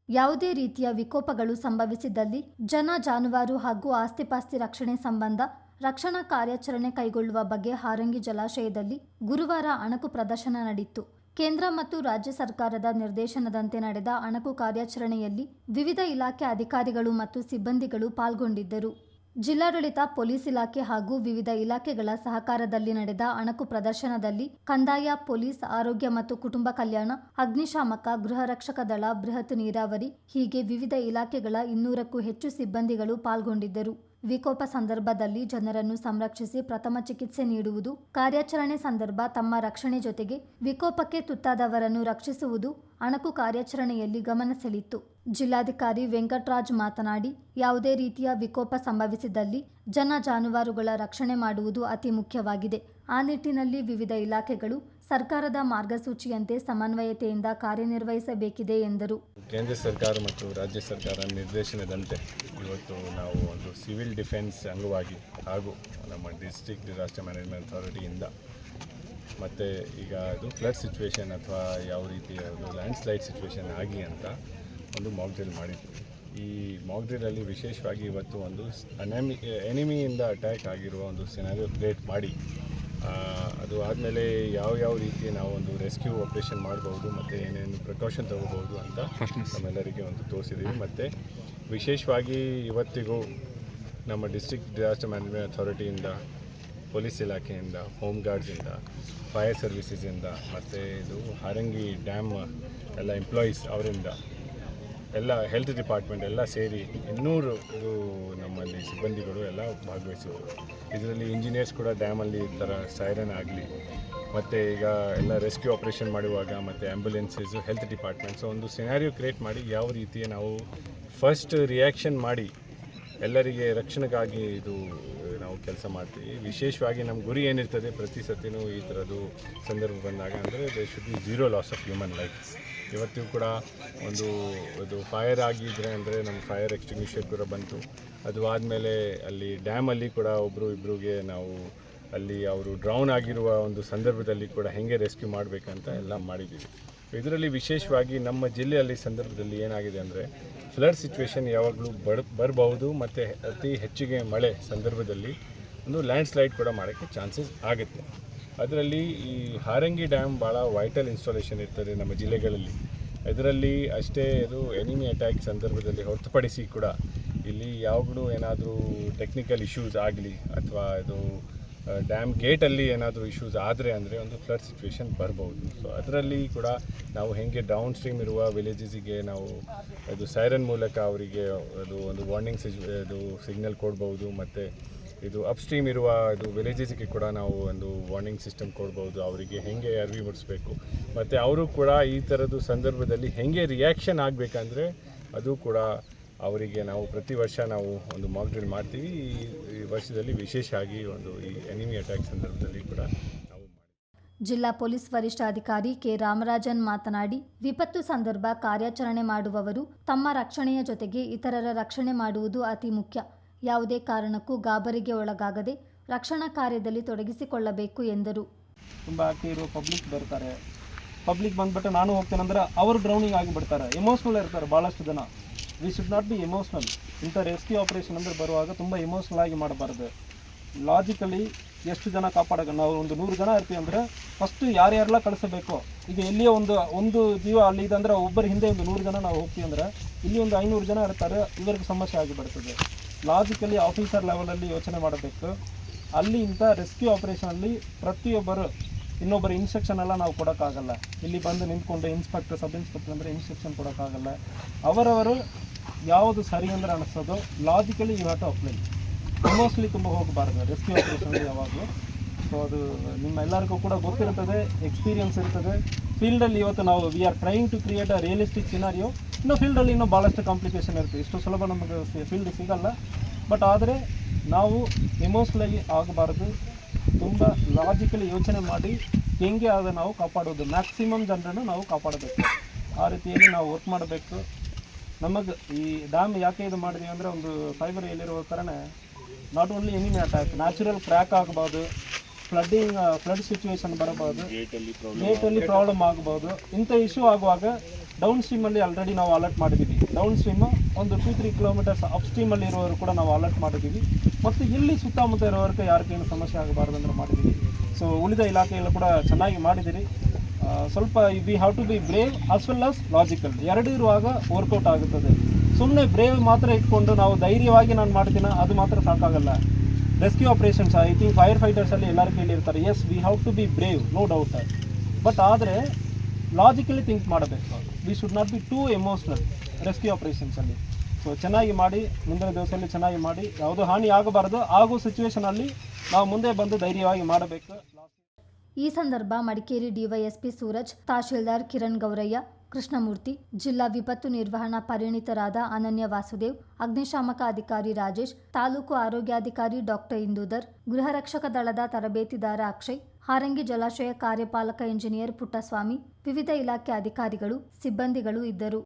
ಯಾವುದೇ ರೀತಿಯ ವಿಕೋಪಗಳು ಸಂಭವಿಸಿದಲ್ಲಿ ಜನ ಜಾನುವಾರು ಹಾಗೂ ಆಸ್ತಿಪಾಸ್ತಿ ರಕ್ಷಣೆ ಸಂಬಂಧ ರಕ್ಷಣಾ ಕಾರ್ಯಾಚರಣೆ ಕೈಗೊಳ್ಳುವ ಬಗ್ಗೆ ಹಾರಂಗಿ ಜಲಾಶಯದಲ್ಲಿ ಗುರುವಾರ ಅಣಕು ಪ್ರದರ್ಶನ ನಡೆಯಿತು. ಕೇಂದ್ರ ಮತ್ತು ರಾಜ್ಯ ಸರ್ಕಾರದ ನಿರ್ದೇಶನದಂತೆ ನಡೆದ ಅಣಕು ಕಾರ್ಯಾಚರಣೆಯಲ್ಲಿ ವಿವಿಧ ಇಲಾಖೆ ಅಧಿಕಾರಿಗಳು ಮತ್ತು ಸಿಬ್ಬಂದಿಗಳು ಪಾಲ್ಗೊಂಡಿದ್ದರು. ಜಿಲ್ಲಾಡಳಿತ, ಪೊಲೀಸ್ ಇಲಾಖೆ ಹಾಗೂ ವಿವಿಧ ಇಲಾಖೆಗಳ ಸಹಕಾರದಲ್ಲಿ ನಡೆದ ಅಣಕು ಪ್ರದರ್ಶನದಲ್ಲಿ ಕಂದಾಯ, ಪೊಲೀಸ್, ಆರೋಗ್ಯ ಮತ್ತು ಕುಟುಂಬ ಕಲ್ಯಾಣ, ಅಗ್ನಿಶಾಮಕ, ಗೃಹ ರಕ್ಷಕ ದಳ, ಬೃಹತ್ ನೀರಾವರಿ ಹೀಗೆ ವಿವಿಧ ಇಲಾಖೆಗಳ 200ಕ್ಕೂ ಹೆಚ್ಚು ಸಿಬ್ಬಂದಿಗಳು ಪಾಲ್ಗೊಂಡಿದ್ದರು. ವಿಕೋಪ ಸಂದರ್ಭದಲ್ಲಿ ಜನರನ್ನು ಸಂರಕ್ಷಿಸಿ ಪ್ರಥಮ ಚಿಕಿತ್ಸೆ ನೀಡುವುದು, ಕಾರ್ಯಾಚರಣೆ ಸಂದರ್ಭ ತಮ್ಮ ರಕ್ಷಣೆ ಜೊತೆಗೆ ವಿಕೋಪಕ್ಕೆ ತುತ್ತಾದವರನ್ನು ರಕ್ಷಿಸುವುದು ಅಣಕು ಕಾರ್ಯಾಚರಣೆಯಲ್ಲಿ ಗಮನ ಸೆಳೆಯಿತು. ಜಿಲ್ಲಾಧಿಕಾರಿ ವೆಂಕಟರಾಜ್ ಮಾತನಾಡಿ, ಯಾವುದೇ ರೀತಿಯ ವಿಕೋಪ ಸಂಭವಿಸಿದಲ್ಲಿ ಜನ ಜಾನುವಾರುಗಳ ರಕ್ಷಣೆ ಮಾಡುವುದು ಅತಿ ಮುಖ್ಯವಾಗಿದೆ. ಆ ನಿಟ್ಟಿನಲ್ಲಿ ವಿವಿಧ ಇಲಾಖೆಗಳು ಸರ್ಕಾರದ ಮಾರ್ಗಸೂಚಿಯಂತೆ ಸಮನ್ವಯತೆಯಿಂದ ಕಾರ್ಯನಿರ್ವಹಿಸಬೇಕಿದೆ ಎಂದರು. ಕೇಂದ್ರ ಸರ್ಕಾರ ಮತ್ತು ರಾಜ್ಯ ಸರ್ಕಾರ ನಿರ್ದೇಶನದಂತೆ ಇವತ್ತು ನಾವು ಒಂದು ಸಿವಿಲ್ ಡಿಫೆನ್ಸ್ ಅಂಗವಾಗಿ ಹಾಗೂ ನಮ್ಮ ಡಿಸ್ಟ್ರಿಕ್ಟ್ ಡಿಸಾಸ್ಟರ್ ಮ್ಯಾನೇಜ್ಮೆಂಟ್ ಅಥಾರಿಟಿಯಿಂದ ಮತ್ತು ಈಗ ಅದು ಫ್ಲಡ್ ಸಿಚುವೇಶನ್ ಅಥವಾ ಯಾವ ರೀತಿಯ ಲ್ಯಾಂಡ್ ಸ್ಲೈಡ್ ಸಿಚುವೇಶನ್ ಆಗಿ ಅಂತ ಒಂದು ಮಾಕ್ ಡ್ರಿಲ್ ಮಾಡಿದ್ವಿ. ಈ ಮಾಕ್ ಡ್ರಿಲ್ಲಲ್ಲಿ ವಿಶೇಷವಾಗಿ ಇವತ್ತು ಒಂದು ಎನಿಮಿಯಿಂದ ಅಟ್ಯಾಕ್ ಆಗಿರುವ ಒಂದು ಸಿನಾರಿಯೋ ಕ್ರಿಯೇಟ್ ಮಾಡಿ ಅದು ಆದಮೇಲೆ ಯಾವ ರೀತಿ ನಾವು ಒಂದು ರೆಸ್ಕ್ಯೂ ಆಪರೇಷನ್ ಮಾಡ್ಬೋದು ಮತ್ತು ಏನೇನು ಪ್ರಿಕಾಷನ್ ತೊಗೋಬೋದು ಅಂತ ನಮ್ಮೆಲ್ಲರಿಗೆ ಒಂದು ತೋರಿಸಿದ್ದೀವಿ. ಮತ್ತು ವಿಶೇಷವಾಗಿ ಇವತ್ತಿಗೂ ನಮ್ಮ ಡಿಸ್ಟ್ರಿಕ್ಟ್ ಡಿಸಾಸ್ಟರ್ ಮ್ಯಾನೇಜ್ಮೆಂಟ್ ಅಥಾರಿಟಿಯಿಂದ, ಪೊಲೀಸ್ ಇಲಾಖೆಯಿಂದ, ಹೋಮ್ ಗಾರ್ಡ್ಸಿಂದ, ಫೈರ್ ಸರ್ವಿಸಸಿಂದ ಮತ್ತು ಇದು ಹಾರಂಗಿ ಡ್ಯಾಮ್ ಎಲ್ಲ ಎಂಪ್ಲಾಯೀಸ್ ಅವರಿಂದ ಎಲ್ಲ ಹೆಲ್ತ್ ಡಿಪಾರ್ಟ್ಮೆಂಟ್ ಎಲ್ಲ ಸೇರಿ 200 ಇದು ನಮ್ಮಲ್ಲಿ ಸಿಬ್ಬಂದಿಗಳು ಎಲ್ಲ ಭಾಗವಹಿಸಿದರು. ಇದರಲ್ಲಿ ಇಂಜಿನಿಯರ್ಸ್ ಕೂಡ ಡ್ಯಾಮಲ್ಲಿ ಈ ಥರ ಸೈರನ್ ಆಗಲಿ ಮತ್ತು ಈಗ ಎಲ್ಲ ರೆಸ್ಕ್ಯೂ ಆಪ್ರೇಷನ್ ಮಾಡುವಾಗ ಮತ್ತು ಆ್ಯಂಬುಲೆನ್ಸಸ್ಸು, ಹೆಲ್ತ್ ಡಿಪಾರ್ಟ್ಮೆಂಟ್ಸು ಒಂದು ಸಿನಾರಿಯೋ ಕ್ರಿಯೇಟ್ ಮಾಡಿ ಯಾವ ರೀತಿ ನಾವು ಫಸ್ಟ್ ರಿಯಾಕ್ಷನ್ ಮಾಡಿ ಎಲ್ಲರಿಗೆ ರಕ್ಷಣೆಗಾಗಿ ಇದು ನಾವು ಕೆಲಸ ಮಾಡ್ತೀವಿ. ವಿಶೇಷವಾಗಿ ನಮ್ಮ ಗುರಿ ಏನಿರ್ತದೆ ಪ್ರತಿ ಸತಿನೂ ಈ ಥರದ್ದು ಸಂದರ್ಭ ಬಂದಾಗ ಅಂದರೆ they should be zero loss of human life. ಇವತ್ತಿಗೂ ಕೂಡ ಒಂದು ಇದು ಫೈರ್ ಆಗಿದ್ದರೆ ಅಂದರೆ ನಮ್ಮ ಫೈರ್ ಎಕ್ಸ್ಟಿಂಗ್ವಿಷರ್ ಕೂಡ ಬಂತು. ಅದು ಆದಮೇಲೆ ಅಲ್ಲಿ ಡ್ಯಾಮಲ್ಲಿ ಕೂಡ ಇಬ್ಬರಿಗೆ ನಾವು ಅಲ್ಲಿ ಅವರು ಡ್ರೌನ್ ಆಗಿರುವ ಒಂದು ಸಂದರ್ಭದಲ್ಲಿ ಕೂಡ ಹೇಗೆ ರೆಸ್ಕ್ಯೂ ಮಾಡಬೇಕಂತ ಎಲ್ಲ ಮಾಡಿದ್ದೀವಿ. ಇದರಲ್ಲಿ ವಿಶೇಷವಾಗಿ ನಮ್ಮ ಜಿಲ್ಲೆಯಲ್ಲಿ ಸಂದರ್ಭದಲ್ಲಿ ಏನಾಗಿದೆ ಅಂದರೆ ಫ್ಲಡ್ ಸಿಚುವೇಶನ್ ಯಾವಾಗಲೂ ಬರಬಹುದು ಮತ್ತು ಅತಿ ಹೆಚ್ಚಿಗೆ ಮಳೆ ಸಂದರ್ಭದಲ್ಲಿ ಒಂದು ಲ್ಯಾಂಡ್ ಸ್ಲೈಡ್ ಕೂಡ ಮಾಡೋಕ್ಕೆ ಚಾನ್ಸಸ್ ಆಗುತ್ತೆ. ಅದರಲ್ಲಿ ಈ ಹಾರಂಗಿ ಡ್ಯಾಮ್ ಭಾಳ ವೈಟಲ್ ಇನ್ಸ್ಟಾಲೇಷನ್ ಇರ್ತದೆ ನಮ್ಮ ಜಿಲ್ಲೆಗಳಲ್ಲಿ. ಇದರಲ್ಲಿ ಅಷ್ಟೇ ಇದು ಎನಿಮಿ ಅಟ್ಯಾಕ್ ಸಂದರ್ಭದಲ್ಲಿ ಹೊರತುಪಡಿಸಿ ಕೂಡ ಇಲ್ಲಿ ಯಾವಾಗಲೂ ಏನಾದರೂ ಟೆಕ್ನಿಕಲ್ ಇಶ್ಯೂಸ್ ಆಗಲಿ ಅಥವಾ ಇದು ಡ್ಯಾಮ್ ಗೇಟಲ್ಲಿ ಏನಾದರೂ ಇಶ್ಯೂಸ್ ಆದರೆ ಅಂದರೆ ಒಂದು ಫ್ಲಡ್ ಸಿಚುವೇಶನ್ ಬರ್ಬೋದು. ಸೊ ಅದರಲ್ಲಿ ಕೂಡ ನಾವು ಹೇಗೆ ಡೌನ್ ಸ್ಟ್ರೀಮ್ ಇರುವ ವಿಲೇಜಸ್ಸಿಗೆ ನಾವು ಅದು ಸೈರನ್ ಮೂಲಕ ಅವರಿಗೆ ಅದು ಒಂದು ವಾರ್ನಿಂಗ್ ಇದು ಸಿಗ್ನಲ್ ಕೊಡ್ಬೋದು ಮತ್ತು ಇದು ಅಪ್ಸ್ಟ್ರೀಮ್ ಇರುವ ಇದು ವಿಲೇಜಸ್ಗೆ ಕೂಡ ನಾವು ಒಂದು ವಾರ್ನಿಂಗ್ ಸಿಸ್ಟಮ್ ಕೊಡ್ಬೋದು. ಅವರಿಗೆ ಹೇಗೆ ಅರಿವು ಮೂಡಿಸ್ಬೇಕು ಮತ್ತು ಅವರು ಕೂಡ ಈ ಥರದ್ದು ಸಂದರ್ಭದಲ್ಲಿ ಹೇಗೆ ರಿಯಾಕ್ಷನ್ ಆಗಬೇಕಂದ್ರೆ ಅದು ಕೂಡ ಅವರಿಗೆ ನಾವು ಪ್ರತಿ ವರ್ಷ ನಾವು ಒಂದು ಮಾಕ್ ಡ್ರಿಲ್ ಮಾಡ್ತೀವಿ. ಈ ವರ್ಷದಲ್ಲಿ ವಿಶೇಷವಾಗಿ ಒಂದು ಈ ಎನಿಮಿ ಅಟ್ಯಾಕ್ ಸಂದರ್ಭದಲ್ಲಿ ಕೂಡ ನಾವು ಜಿಲ್ಲಾ ಪೊಲೀಸ್ ವರಿಷ್ಠಾಧಿಕಾರಿ ಕೆ. ರಾಮರಾಜನ್ ಮಾತನಾಡಿ, ವಿಪತ್ತು ಸಂದರ್ಭ ಕಾರ್ಯಾಚರಣೆ ಮಾಡುವವರು ತಮ್ಮ ರಕ್ಷಣೆಯ ಜೊತೆಗೆ ಇತರರ ರಕ್ಷಣೆ ಮಾಡುವುದು ಅತಿ ಮುಖ್ಯ. ಯಾವುದೇ ಕಾರಣಕ್ಕೂ ಗಾಬರಿಗೆ ಒಳಗಾಗದೆ ರಕ್ಷಣಾ ಕಾರ್ಯದಲ್ಲಿ ತೊಡಗಿಸಿಕೊಳ್ಳಬೇಕು ಎಂದರು. ತುಂಬ ಆಕ್ಟಿವ್ ಇರುವ ಪಬ್ಲಿಕ್ ಬರ್ತಾರೆ. ಪಬ್ಲಿಕ್ ಬಂದ್ಬಿಟ್ಟು ನಾನು ಹೋಗ್ತೇನೆಂದ್ರೆ ಅವರು ಡ್ರೌನಿಂಗ್ ಆಗಿಬಿಡ್ತಾರೆ, ಎಮೋಷ್ನಲ್ ಇರ್ತಾರೆ ಭಾಳಷ್ಟು ಜನ. V should not B emotional. ಇಂಥ ರೆಸ್ಕ್ಯೂ ಆಪರೇಷನ್ ಅಂದರೆ ಬರುವಾಗ ತುಂಬ ಎಮೋಷ್ನಲ್ ಆಗಿ ಮಾಡಬಾರ್ದು. ಲಾಜಿಕಲಿ ಎಷ್ಟು ಜನ ಕಾಪಾಡೋಕೆ ನಾವು ಒಂದು 100 ಜನ ಇರ್ತೀವಿ ಅಂದರೆ ಫಸ್ಟು ಯಾರ್ಯಾರೆಲ್ಲ ಕಳಿಸಬೇಕು. ಈಗ ಎಲ್ಲಿಯೋ ಒಂದು ಜೀವ ಅಲ್ಲಿ ಇದೆ ಅಂದರೆ ಒಬ್ಬರ ಹಿಂದೆ ಒಂದು 100 ಜನ ನಾವು ಹೋಗ್ತೀವಿ ಅಂದರೆ ಇಲ್ಲಿ ಒಂದು 500 ಜನ ಇರ್ತಾರೆ, ಇವರಿಗೆ ಸಮಸ್ಯೆ ಆಗಿಬಿಡ್ತದೆ. ಲಾಜಿಕಲಿ ಆಫೀಸರ್ ಲೆವೆಲಲ್ಲಿ ಯೋಚನೆ ಮಾಡಬೇಕು. ಅಲ್ಲಿ ಇಂಥ ರೆಸ್ಕ್ಯೂ ಆಪರೇಷನಲ್ಲಿ ಪ್ರತಿಯೊಬ್ಬರು ಇನ್ನೊಬ್ಬರು ಇನ್ಸ್ಟ್ರಕ್ಷನ್ ಎಲ್ಲ ನಾವು ಕೊಡೋಕ್ಕಾಗಲ್ಲ. ಇಲ್ಲಿ ಬಂದು ನಿಂತ್ಕೊಂಡು ಇನ್ಸ್ಪೆಕ್ಟರ್, ಸಬ್ ಇನ್ಸ್ಪೆಕ್ಟರ್ ಅಂದರೆ ಇನ್ಸ್ಟ್ರಕ್ಷನ್ ಕೊಡೋಕ್ಕಾಗಲ್ಲ. ಅವರವರು ಯಾವುದು ಸರಿ ಅಂದರೆ ಅನಿಸೋದು logically you have to apply. Mostly ತುಂಬ ಹೋಗಬಾರ್ದು ರೆಸ್ಕ್ಯೂ ಆಪರೇಷನ್ಗೆ ಯಾವಾಗಲೂ. ಸೊ ಅದು ನಿಮ್ಮ ಎಲ್ಲರಿಗೂ ಕೂಡ ಗೊತ್ತಿರ್ತದೆ, ಎಕ್ಸ್ಪೀರಿಯನ್ಸ್ ಇರ್ತದೆ. ಫೀಲ್ಡಲ್ಲಿ ಇವತ್ತು ನಾವು we are trying to create a realistic scenario. ಇನ್ನು ಫೀಲ್ಡಲ್ಲಿ ಇನ್ನೂ ಭಾಳಷ್ಟು ಕಾಂಪ್ಲಿಕೇಶನ್ ಇರುತ್ತೆ, ಇಷ್ಟು ಸುಲಭ ನಮಗೆ ಫೀಲ್ಡ್ ಸಿಗಲ್ಲ. ಬಟ್ ಆದರೆ ನಾವು ಎಮೋಷ್ನಲಿ ಆಗಬಾರ್ದು, ತುಂಬ ಲಾಜಿಕಲಿ ಯೋಚನೆ ಮಾಡಿ ಹೆಂಗೆ ಅದು ನಾವು ಕಾಪಾಡೋದು, ಮ್ಯಾಕ್ಸಿಮಮ್ ಜನರನ್ನು ನಾವು ಕಾಪಾಡಬೇಕು. ಆ ರೀತಿಯಲ್ಲಿ ನಾವು ವರ್ಕ್ ಮಾಡಬೇಕು. ನಮಗೆ ಈ ಡ್ಯಾಮ್ ಯಾಕೆ ಇದು ಮಾಡಿದೀವಿ ಅಂದರೆ ಒಂದು ಫೈಬರ್ ಎಲ್ಲಿರೋ ಥರನೇ not only enemy attack, natural crack ಆಗ್ಬೋದು, ಫ್ಲಡ್ ಸಿಚುವೇಶನ್ ಬರಬಹುದು, ಗೇಟಲ್ಲಿ ಪ್ರಾಬ್ಲಮ್ ಆಗ್ಬೋದು. ಇಂಥ ಇಶ್ಯೂ ಆಗುವಾಗ ಡೌನ್ ಸ್ಟ್ರೀಮಲ್ಲಿ ಆಲ್ರೆಡಿ ನಾವು ಅಲರ್ಟ್ ಮಾಡಿದ್ದೀವಿ. ಡೌನ್ ಸ್ಟ್ರೀಮು ಒಂದು 2-3 ಕಿಲೋಮೀಟರ್ಸ್ ಅಪ್ ಸ್ಟ್ರೀಮಲ್ಲಿ ಇರೋರು ಕೂಡ ನಾವು ಅಲರ್ಟ್ ಮಾಡಿದ್ದೀವಿ. ಮತ್ತು ಇಲ್ಲಿ ಸುತ್ತಮುತ್ತ ಇರೋರಿಗೆ ಯಾರಿಗೇನು ಸಮಸ್ಯೆ ಆಗಬಾರ್ದು ಅಂದರೆ ಮಾಡಿದ್ದೀವಿ. ಸೊ ಉಳಿದ ಇಲಾಖೆಯಲ್ಲೂ ಕೂಡ ಚೆನ್ನಾಗಿ ಮಾಡಿದ್ದೀರಿ. ಸ್ವಲ್ಪ we have to be brave as well as logical. ಎರಡು ಇರುವಾಗ ವರ್ಕೌಟ್ ಆಗುತ್ತದೆ. ಸುಮ್ಮನೆ ಬ್ರೇವ್ ಮಾತ್ರ ಇಟ್ಕೊಂಡು ನಾವು ಧೈರ್ಯವಾಗಿ ನಾನು ಮಾಡ್ತೀನ ಅದು ಮಾತ್ರ ಸಾಕಾಗಲ್ಲ. Rescue operations I think fire ಫೈಟರ್ಸಲ್ಲಿ ಎಲ್ಲರೂ ಕೇಳಿರ್ತಾರೆ, yes we have to be brave, no doubt. But ಆದರೆ ಲಾಜಿಕಲಿ ಥಿಂಕ್ ಮಾಡಬೇಕು. We should not be too emotional rescue ಆಪರೇಷನ್ಸಲ್ಲಿ. ಸೊ ಚೆನ್ನಾಗಿ ಮಾಡಿ, ಮುಂದಿನ ದಿವಸದಲ್ಲಿ ಚೆನ್ನಾಗಿ ಮಾಡಿ, ಯಾವುದೂ ಹಾನಿ ಆಗಬಾರ್ದು. ಆಗೋ ಸಿಚುವೇಷನಲ್ಲಿ ನಾವು ಮುಂದೆ ಬಂದು ಧೈರ್ಯವಾಗಿ ಮಾಡಬೇಕು. ಈ ಸಂದರ್ಭ ಮಡಿಕೇರಿ ಡಿವೈಎಸ್ಪಿ ಸೂರಜ್, ತಹಶೀಲ್ದಾರ್ ಕಿರಣ್ ಗೌರಯ್ಯ, ಕೃಷ್ಣಮೂರ್ತಿ, ಜಿಲ್ಲಾ ವಿಪತ್ತು ನಿರ್ವಹಣಾ ಪರಿಣಿತರಾದ ಅನನ್ಯ ವಾಸುದೇವ್, ಅಗ್ನಿಶಾಮಕ ಅಧಿಕಾರಿ ರಾಜೇಶ್, ತಾಲೂಕು ಆರೋಗ್ಯಾಧಿಕಾರಿ ಡಾಕ್ಟರ್ ಇಂದೂಧರ್, ಗೃಹರಕ್ಷಕ ದಳದ ತರಬೇತಿದಾರ ಅಕ್ಷಯ್, ಹಾರಂಗಿ ಜಲಾಶಯ ಕಾರ್ಯಪಾಲಕ ಇಂಜಿನಿಯರ್ ಪುಟ್ಟಸ್ವಾಮಿ, ವಿವಿಧ ಇಲಾಖೆ ಅಧಿಕಾರಿಗಳು, ಸಿಬ್ಬಂದಿಗಳು ಇದ್ದರು.